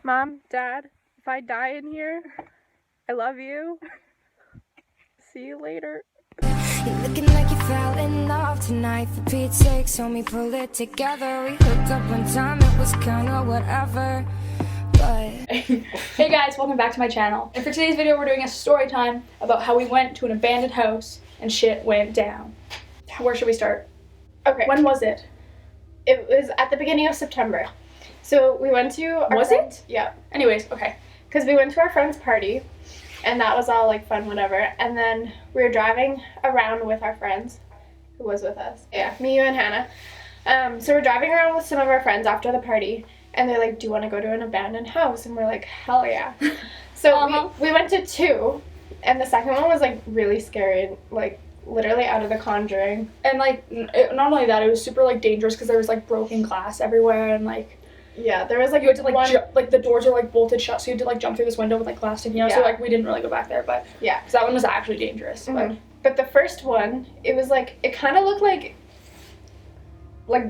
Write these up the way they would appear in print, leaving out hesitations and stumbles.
Mom, Dad, if I die in here, I love you. See you later. You're looking like you fell in love tonight. For Pete's sake, so me pull it together. We hooked up one time, it was kinda whatever. Hey guys, welcome back to my channel. And for today's video, we're doing a story time about how we went to an abandoned house and shit went down. Where should we start? Okay. When was it? It was at the beginning of September. So we went to our Was friend, it? Yeah. Anyways, okay. Because we went to our friend's party, and that was all like fun, whatever. And then we were driving around with our friends, who was with us. Yeah, me, you, and Hannah. So we're driving around with some of our friends after the party, and they're like, "Do you want to go to an abandoned house?" And we're like, "Hell yeah!" So we went to two, and the second one was like really scary, like literally out of The Conjuring. And like, not only that, it was super like dangerous because there was like broken glass everywhere and like. Yeah, there was like you had to like like the doors were like bolted shut, so you had to like jump through this window with like glass sticking out. Yeah. So like we didn't really go back there, but yeah, because that one was actually dangerous. Mm-hmm. But the first one, it was like it kind of looked like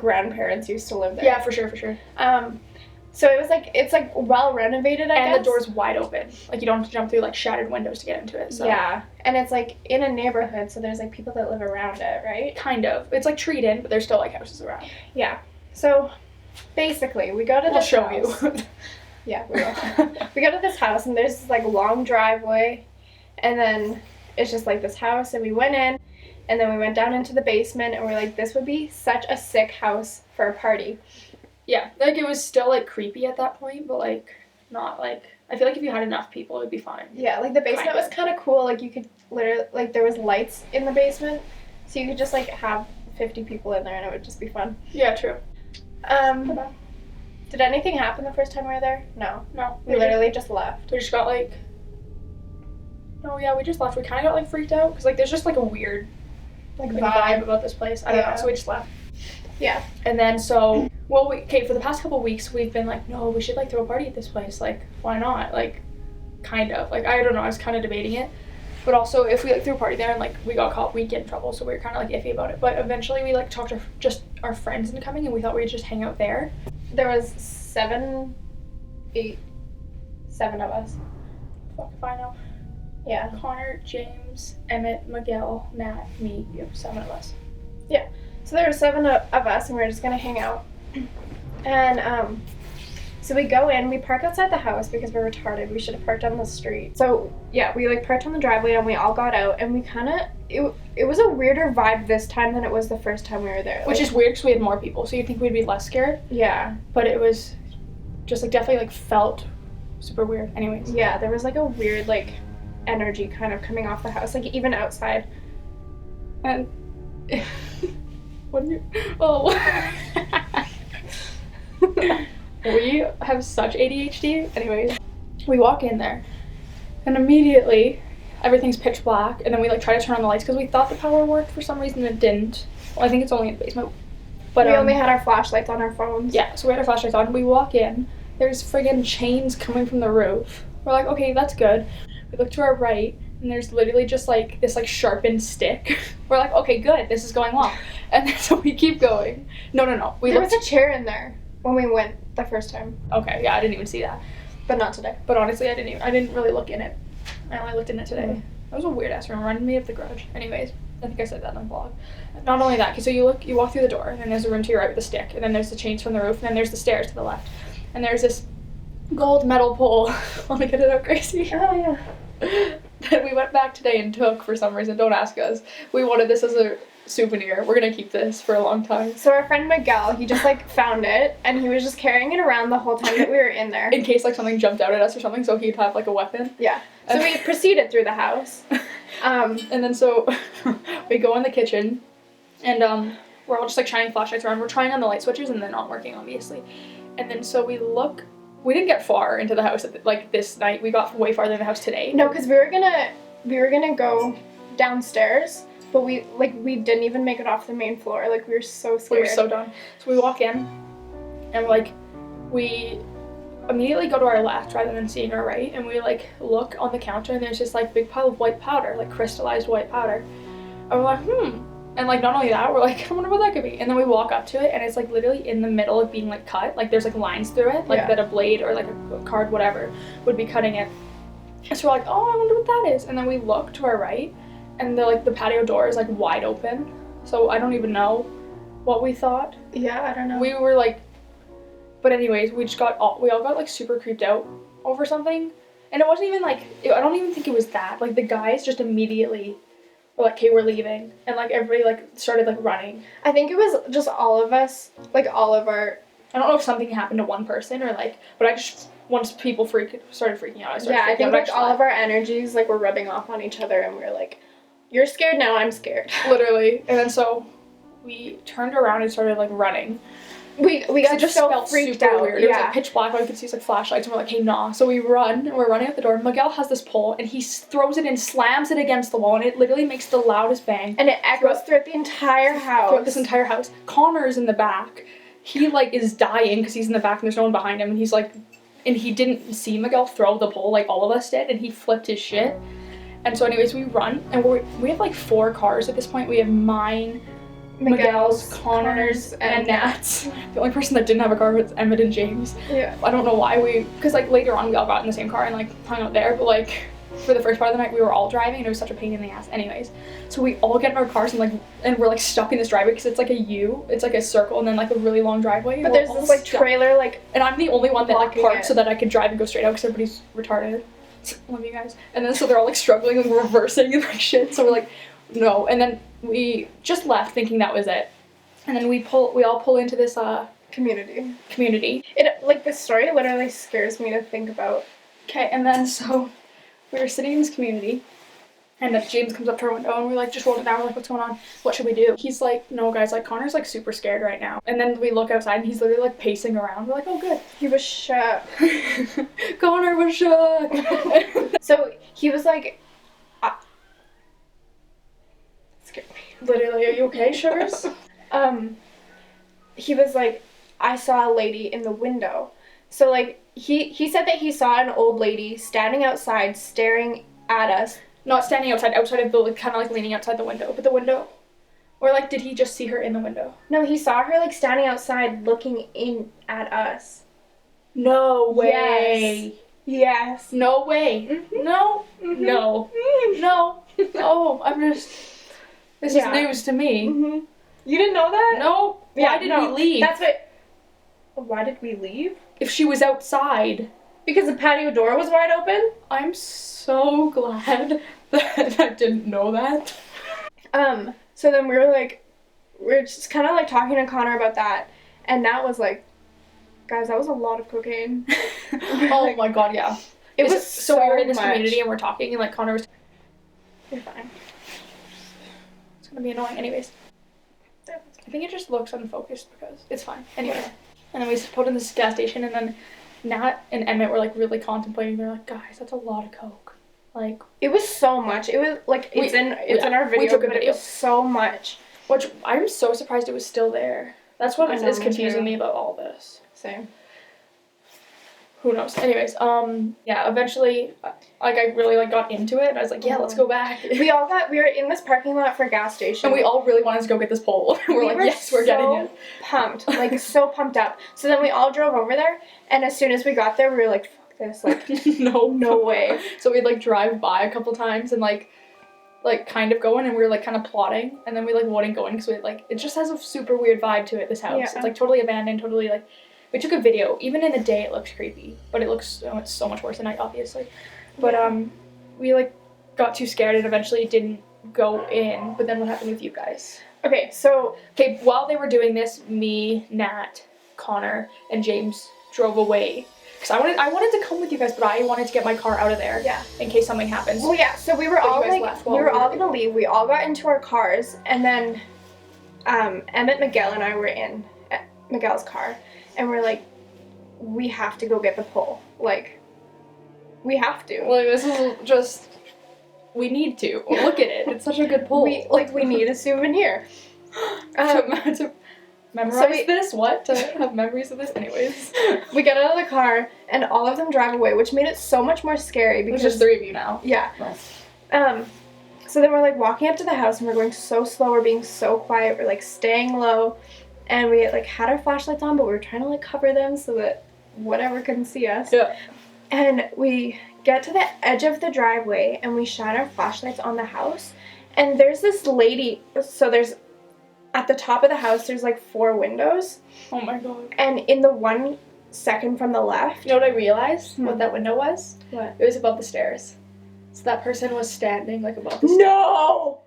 grandparents used to live there. Yeah, for sure, for sure. So it was like it's like well renovated, I guess. And the door's wide open. Like you don't have to jump through like shattered windows to get into it. So yeah, and it's like in a neighborhood, so there's like people that live around it, right? Kind of. It's like treed in, but there's still like houses around. Yeah. So basically, we go to this show house. you. Yeah, we will. We go to this house, and there's this like long driveway, and then it's just like this house, and we went in, and then we went down into the basement, and we're like, this would be such a sick house for a party. Yeah, like it was still like creepy at that point, but like not like, I feel like if you had enough people, it would be fine. Yeah, like the basement was kind of cool. Like you could literally, like there was lights in the basement, so you could just like have 50 people in there, and it would just be fun. Yeah, true. Did anything happen the first time we were there? No. No. We literally just left. We just got like, no, yeah, we just left. We kind of got like freaked out because like there's just like a weird like vibe about this place. I don't know, so we just left. Yeah. And then so, well, for the past couple of weeks, we've been like, no, we should like throw a party at this place. Like, why not? Like, kind of. Like, I don't know, I was kind of debating it. But also, if we like threw a party there and like we got caught, we'd get in trouble. So we were kind of like iffy about it. But eventually, we like talked just our friends into coming, and we thought we'd just hang out there. There was 7 of us. Fuck if I know. Yeah. Connor, James, Emmett, Miguel, Nat, me. You have 7 of us. Yeah. So there were 7 of us, and we were just gonna hang out. And so we go in, we park outside the house because we're retarded. We should have parked on the street. So yeah, we like parked on the driveway, and we all got out, and we kind of it was a weirder vibe this time than it was the first time we were there. Which is weird because we had more people, so you'd think we'd be less scared. Yeah. But it was just like definitely like felt super weird. Anyways. Yeah, there was like a weird like energy kind of coming off the house, like even outside. And what are you? Oh. We have such ADHD. Anyways, we walk in there, and immediately everything's pitch black. And then we like try to turn on the lights because we thought the power worked. For some reason, it didn't. Well, I think it's only in the basement. But we only had our flashlights on our phones. Yeah, so we had our flashlights on. We walk in. There's friggin' chains coming from the roof. We're like, okay, that's good. We look to our right, and there's literally just like this like sharpened stick. We're like, okay, good, this is going well. And then, so we keep going. No. There was a chair in there when we went the first time. Okay, yeah, I didn't even see that. But not today. But honestly, I didn't really look in it. I only looked in it today. That was a weird ass room. Reminded me of The Grudge. Anyways, I think I said that in the vlog. Not only that, so you walk through the door, and then there's a room to your right with a stick, and then there's the chains from the roof, and then there's the stairs to the left, and there's this gold metal pole. Let me get it out, Gracie. Oh yeah. That we went back today and took for some reason. Don't ask us. We wanted this as a souvenir. We're gonna keep this for a long time. So our friend Miguel, he just like found it, and he was just carrying it around the whole time that we were in there. In case like something jumped out at us or something, so he'd have like a weapon. Yeah. So we proceeded through the house. And then so we go in the kitchen, and we're all just like shining flashlights around. We're trying on the light switches, and they're not working, obviously. And then so we look. We didn't get far into the house like this night. We got way farther in the house today. No, because we were gonna go downstairs, but we didn't even make it off the main floor. Like we were so scared. We were so done. So we walk in, and like we immediately go to our left rather than seeing our right, and we like look on the counter, and there's this like big pile of white powder, like crystallized white powder. And we're like, And like not only that, we're like, I wonder what that could be. And then we walk up to it and it's like literally in the middle of being like cut. Like there's like lines through it, like that a blade or like a card, whatever, would be cutting it. And so we're like, oh, I wonder what that is. And then we look to our right and the patio door is like wide open. So I don't even know what we thought. Yeah, I don't know. We were like, but anyways, we all got like super creeped out over something. And it wasn't even like, I don't even think it was that. Like the guys just immediately were like, okay, we're leaving. And like everybody like started like running. I think it was just all of us, like all of our... I don't know if something happened to one person or like, but I just, once people started freaking out, I started freaking out. I think like all of our energies like were rubbing off on each other and we were like, you're scared now, I'm scared. Literally. And then so we turned around and started like running. We got just so felt freaked super out. weird. It was like pitch black, but I could see like flashlights, and we're like, hey, nah. So we run, and we're running out the door. Miguel has this pole, and he throws it and slams it against the wall, and it literally makes the loudest bang. And it echoes throughout the entire house. Throughout this entire house. Connor's in the back. He like is dying because he's in the back and there's no one behind him, and he's like, and he didn't see Miguel throw the pole like all of us did, and he flipped his shit. And so anyways, we run, and we have like 4 cars at this point. We have mine, Miguel's, Connor's, and Nat's. The only person that didn't have a car was Emmett and James. Yeah. I don't know why because like later on we all got in the same car and like hung out there, but like for the first part of the night we were all driving and it was such a pain in the ass. Anyways, so we all get in our cars and we're like stuck in this driveway because it's like a U, it's like a circle and then like a really long driveway. But there's this like trailer like, and I'm the only one that like parked so that I could drive and go straight out because everybody's retarded. Love you guys. And then so they're all like struggling and reversing and like shit. So we're like, no. And then we just left thinking that was it. And then we all pull into this community. It like the story literally scares me to think about. Okay, and then so we were sitting in this community and then James comes up to our window and we like just rolled it down, we're like, what's going on? What should we do? He's like, no guys, like Connor's like super scared right now. And then we look outside and he's literally like pacing around. We're like, oh good. He was shook. Connor was shook. So he was like, scared me. Literally, are you okay, Sugars? He was like, I saw a lady in the window. So like he said that he saw an old lady standing outside staring at us. Not standing outside of the, like, kind of like leaning outside the window, but the window. Or like, did he just see her in the window? No, he saw her like standing outside looking in at us. No way. Yes. No way. Mm-hmm. No. Mm-hmm. No. Mm-hmm. No. Oh, this is news to me. Mm-hmm. You didn't know that? No. Why did we leave? That's what. Why did we leave? If she was outside. Because the patio door was wide open? I'm so glad that I didn't know that. So then we were just kind of like talking to Connor about that. And Nat was like, guys, that was a lot of cocaine. Oh my god, yeah. It was so we were in this much. community and we're talking and like Connor was... You're fine. It's gonna be annoying anyways. I think it just looks unfocused because it's fine. Anyway. And then we pulled in this gas station and then Nat and Emmett were like really contemplating. They're like, guys, that's a lot of coke. Like, it was so much. It was like it's in our video, we took a but video. It was so much. Which I'm so surprised it was still there. That's what is confusing me about all this. Same. Who knows? Anyways, yeah, eventually, like, I really, like, got into it, and I was like, yeah, let's go back. We were in this parking lot for a gas station. And we all really wanted to go get this pole. We're like, yes, we're getting it. Pumped, like, so pumped up. So then we all drove over there, and as soon as we got there, we were like, fuck this, like, no way. So we'd, like, drive by a couple times and, like, kind of going, and we were, like, kind of plotting, and then we, like, wouldn't go in, because we, like, it just has a super weird vibe to it, this house. Yeah. It's, like, totally abandoned, totally, like... We took a video. Even in the day, it looks creepy, but it's so much worse at night, obviously. But we like got too scared and eventually didn't go in. But then what happened with you guys? Okay, so while they were doing this, me, Nat, Connor, and James drove away because I wanted to come with you guys, but I wanted to get my car out of there. Yeah. In case something happens. Well, yeah. So we were all like, we were all gonna leave. We all got into our cars, and then Emmett, Miguel, and I were in Miguel's car. And we're like, we have to go get the pole. Like, we have to. Like, this is just, we need to. Look at it. It's such a good pole. We need a souvenir. To memorize this? What? To have memories of this? Anyways. We get out of the car, and all of them drive away, which made it so much more scary. Because there's just 3 of you now. Yeah. Nice. so then we're like walking up to the house and we're going so slow, we're being so quiet, we're like staying low, and we like had our flashlights on, but we were trying to like cover them so that whatever couldn't see us. Yeah. And we get to the edge of the driveway and we shine our flashlights on the house, and there's this lady, so there's at the top of the house there's like 4 windows. Oh my god. And in the one second from the left. You know what I realized? What that window was? What? It was above the stairs. So that person was standing like above the stairs. No!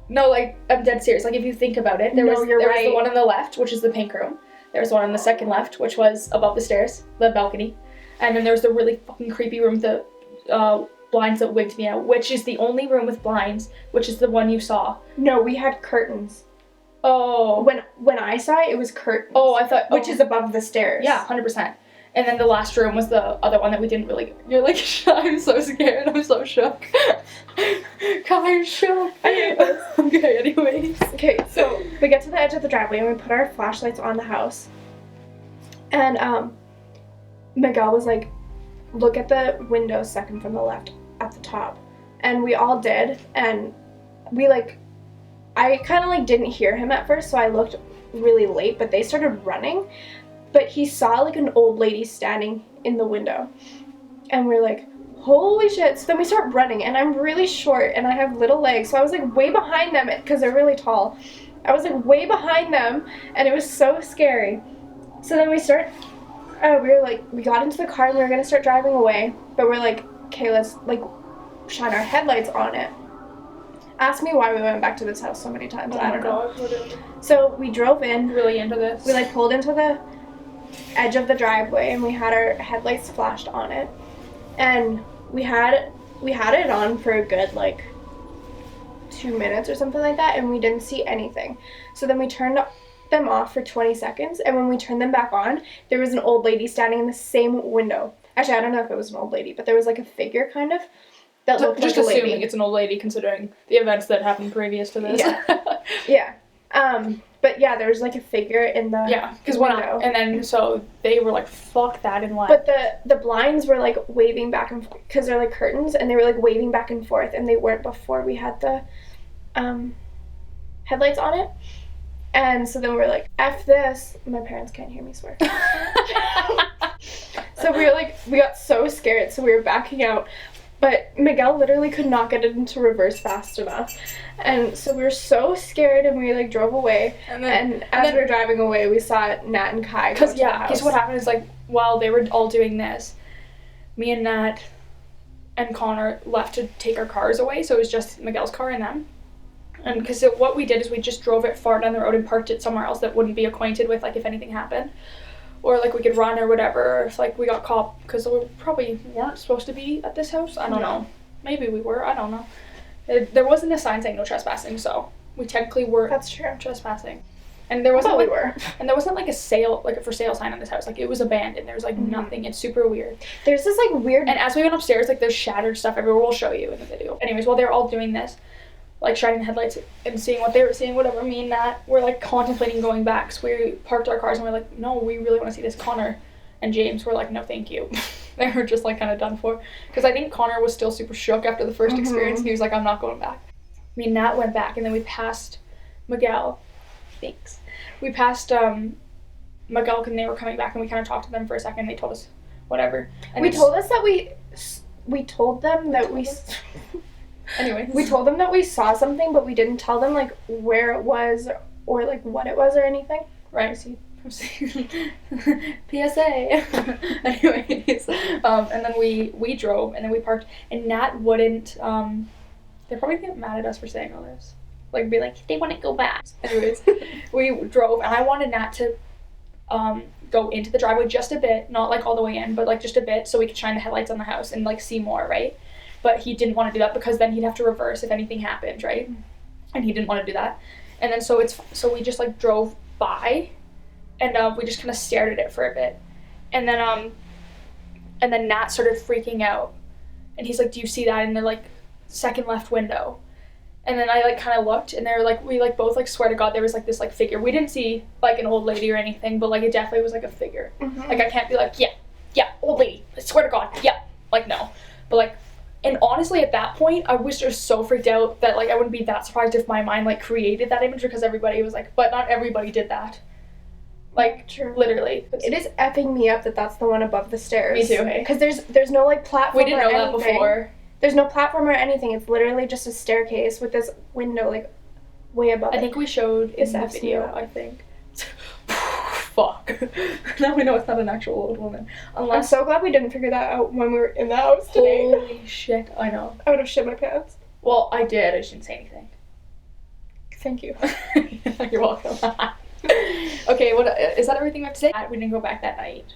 No, like, I'm dead serious. Like, if you think about it, there was the one on the left, which is the pink room. There was one on the second left, which was above the stairs, the balcony. And then there was the really fucking creepy room with the blinds that wigged me out, which is the only room with blinds, which is the one you saw. No, we had curtains. Oh. When I saw it, it was curtains. Oh, I thought... Which is above the stairs. Yeah, 100%. And then the last room was the other one that we didn't really... You're like, I'm so scared. I'm so shook. I'm shook. I hate this. Okay, anyways. Okay, so we get to the edge of the driveway and we put our flashlights on the house. And Miguel was like, look at the window second from the left at the top. And we all did. And we like... I kind of like didn't hear him at first, so I looked really late, but they started running. But he saw like an old lady standing in the window. And we're like, holy shit. So then we start running, and I'm really short and I have little legs. So I was like way behind them because they're really tall. I was like way behind them, and it was so scary. So then we got into the car and we were going to start driving away. But we're like, okay, let's like shine our headlights on it. Ask me why we went back to this house so many times. I don't know. So we drove in. Really into this. We like pulled into the edge of the driveway and we had our headlights flashed on it, and we had it on for a good like 2 minutes or something like that, and we didn't see anything. So then we turned them off for 20 seconds, and when we turned them back on, there was an old lady standing in the same window. Actually, I don't know if it was an old lady, but there was like a figure kind of that looked just like a lady. assuming it's an old lady considering the events that happened previous to this. Yeah. But yeah, there was like a figure in the window. And then so they were like, fuck that, and left. But the blinds were like waving back and forth because they're like curtains, and they were like waving back and forth, and they weren't before we had the headlights on it. And so then we were like, F this. My parents can't hear me swear. So we got so scared, so we were backing out. But Miguel literally could not get it into reverse fast enough. And so we were so scared, and we like drove away. And as we were driving away, we saw Nat and Kai go to the house. Because what happened is like while they were all doing this, me and Nat and Connor left to take our cars away. So it was just Miguel's car and them. And because what we did is we just drove it far down the road and parked it somewhere else that wouldn't be acquainted with, like, if anything happened. Or, like, we could run or whatever, or if, like, we got caught, because we probably weren't supposed to be at this house. I don't know. Maybe we were. I don't know. There wasn't a sign saying no trespassing, so we technically were trespassing. And there wasn't, and there wasn't, like, a for sale sign on this house. Like, it was abandoned. There was, like, nothing. It's super weird. There's this, like, weird... And as we went upstairs, like, there's shattered stuff everywhere. We'll show you in the video. Anyways, while they were all doing this, like, shining headlights and seeing what they were seeing, whatever, me and Nat were, like, contemplating going back. So we parked our cars and we're like, no, we really want to see this. Connor and James were like, no, thank you. They were just, like, kind of done for. Because I think Connor was still super shook after the first experience. He was like, I'm not going back. Me and Nat went back, and then we passed Miguel. Thanks. We passed Miguel, and they were coming back, and we kind of talked to them for a second. They told us whatever. And we told them that we... Anyway, we told them that we saw something, but we didn't tell them, like, where it was or, like, what it was or anything. Right. PSA. Anyways, and then we drove, and then we parked, and Nat wouldn't, they're probably gonna get mad at us for saying all this. Like, be like, they want to go back. Anyways, we drove, and I wanted Nat to go into the driveway just a bit, not, like, all the way in, but, like, just a bit, so we could shine the headlights on the house and, like, see more, right? But he didn't want to do that because then he'd have to reverse if anything happened, right? And he didn't want to do that. And then so we just, like, drove by, and we just kind of stared at it for a bit. And then Nat started freaking out. And he's like, do you see that in the, like, second left window? And then I, like, kind of looked, and we, like, both, like, swear to God, there was, like, this, like, figure. We didn't see, like, an old lady or anything, but, like, it definitely was, like, a figure. Like, I can't be like, yeah, old lady, I swear to God, yeah. Like, no. But, like, And honestly, at that point, I was just so freaked out that, like, I wouldn't be that surprised if my mind, like, created that image, because everybody was like, but not everybody did that. Like, True. literally. It is effing me up that that's the one above the stairs. Me too, hey? Because there's no, like, platform. We didn't know that before. There's no platform or anything. It's literally just a staircase with this window, like, way above. I think we showed in the video, I think. Fuck. Now we know it's not an actual old woman. I'm so glad we didn't figure that out when we were in the house today. Holy shit, I know. I would have shit my pants. Well, I did. I just didn't say anything. Thank you. You're welcome. Okay, what is that everything we have to say? We didn't go back that night.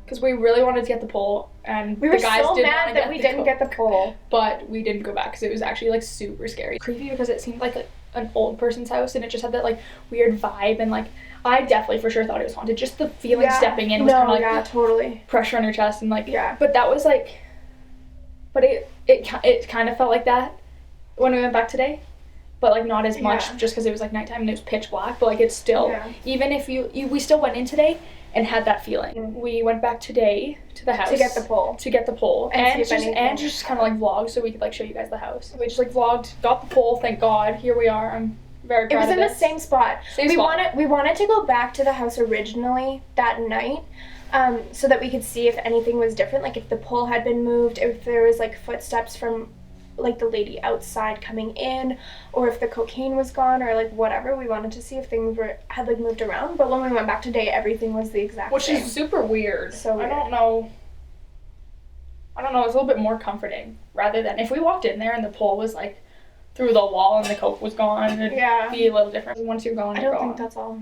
Because we really wanted to get the pole, and we were the guys so didn't mad that we didn't get the pole. But we didn't go back because it was actually, like, super scary. Creepy because it seemed like an old person's house, and it just had that, like, weird vibe, and, like, I definitely for sure thought it was haunted. Just the feeling stepping in was kind of like totally pressure on your chest, and like But that was like, but it kind of felt like that when we went back today, but like not as much just because it was like nighttime and it was pitch black. But like it's still even if we still went in today and had that feeling. We went back today to the house to get the pole and just kind of like vlog so we could like show you guys the house. So we just like vlogged, got the pole. Thank God, here we are. I'm very proud of it was in the same spot. We wanted to go back to the house originally that night, so that we could see if anything was different, like if the pole had been moved, if there was like footsteps from like the lady outside coming in, or if the cocaine was gone, or like whatever. We wanted to see if things had like moved around, but when we went back today, everything was the exact same. Which is super weird. So weird. I don't know, it's a little bit more comforting rather than if we walked in there and the pole was like through the wall and the coke was gone. It'd be a little different. Once you're gone, I don't think that's all.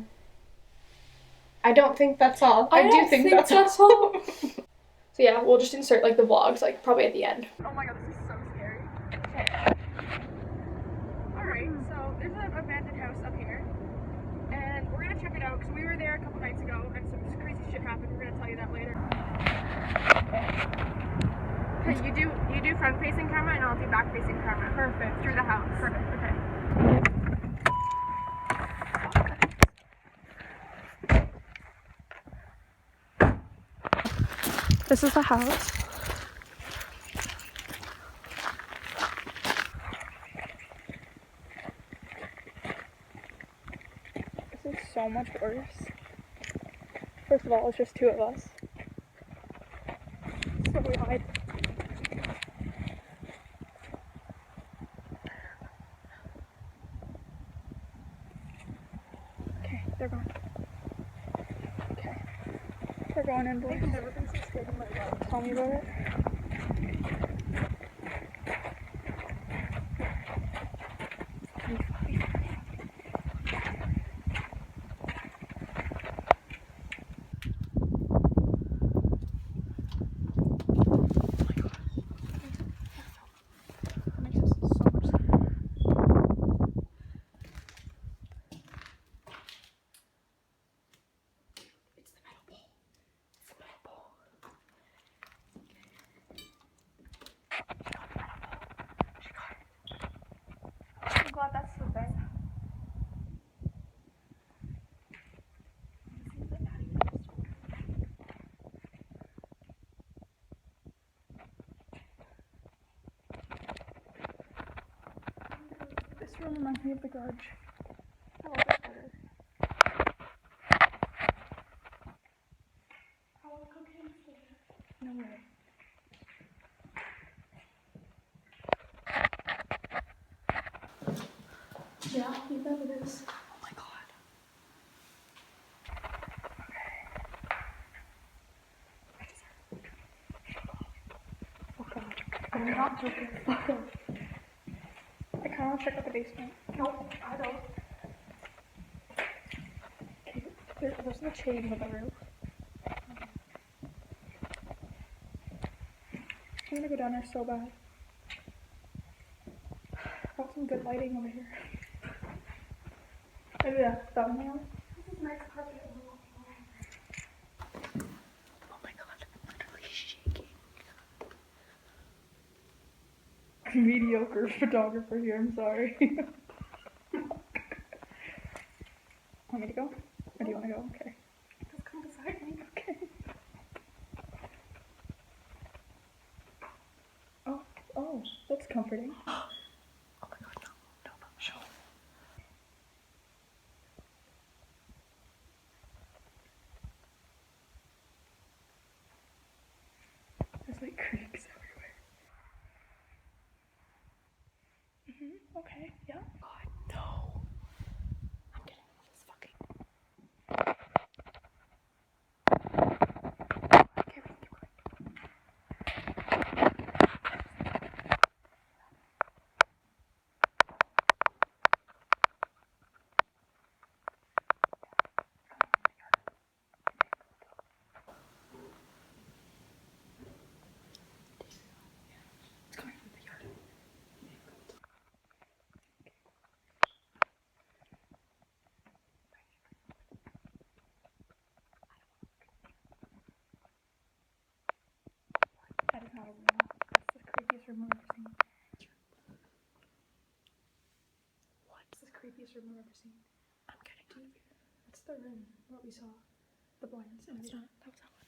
I don't think that's all. I do think that's all. So yeah, we'll just insert like the vlogs like probably at the end. Oh my god, this is so scary. Alright, so there's an abandoned house up here, and we're gonna check it out because we were there a couple nights ago and some crazy shit happened. We're gonna tell you that later. Okay, you do front facing camera and I'll do back facing camera. Perfect. Through the house. Perfect. Okay. This is the house. This is so much worse. First of all, it's just two of us. So we hide. Okay, they're gone. Okay. They're going in, boys. Tell me about it. I'm glad that's the thing. This room reminds me of the garage. I love this better. No way. Yeah, I think that it is. Oh my god. Oh god. I'm not joking. Fuck off. I kind of want to check out the basement. No, I don't. Okay, there's no chain on the roof. I'm gonna go down there so bad. Got some good lighting over here. Maybe a thumbnail. This is nice carpet. Oh my god, I'm literally shaking. Mediocre photographer here, I'm sorry. Want me to go? Or do you want to go? Okay. Just come beside me. Okay. Oh, comforting. Oh my god, no, show. There's like creeks everywhere. Okay, yeah. God, no. I'm getting all this fucking. Okay, we can keep going. It's coming from the yard. That is not a room. That's the creepiest room I've ever seen. What? It's the creepiest room I've ever seen. I'm getting confused. That's the room what we saw. The blinds. No, it's not. That was that one.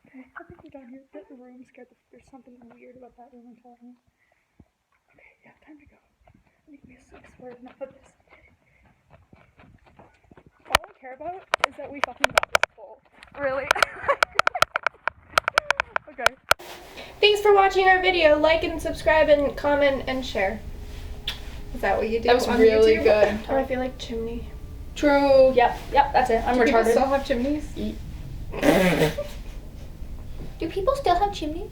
Okay, I think we're down here. That room scared there's something weird about that room, I'm telling you. Okay, yeah, time to go. I think we explored enough of this. All I care about is that we fucking got this full. Really? Okay. Thanks for watching our video. Like and subscribe and comment and share. Is that what you do? That was on really YouTube? good. Or I feel like chimney. True. Yep, that's it. I'm Do people retarded. still have chimneys? Do people still have chimneys?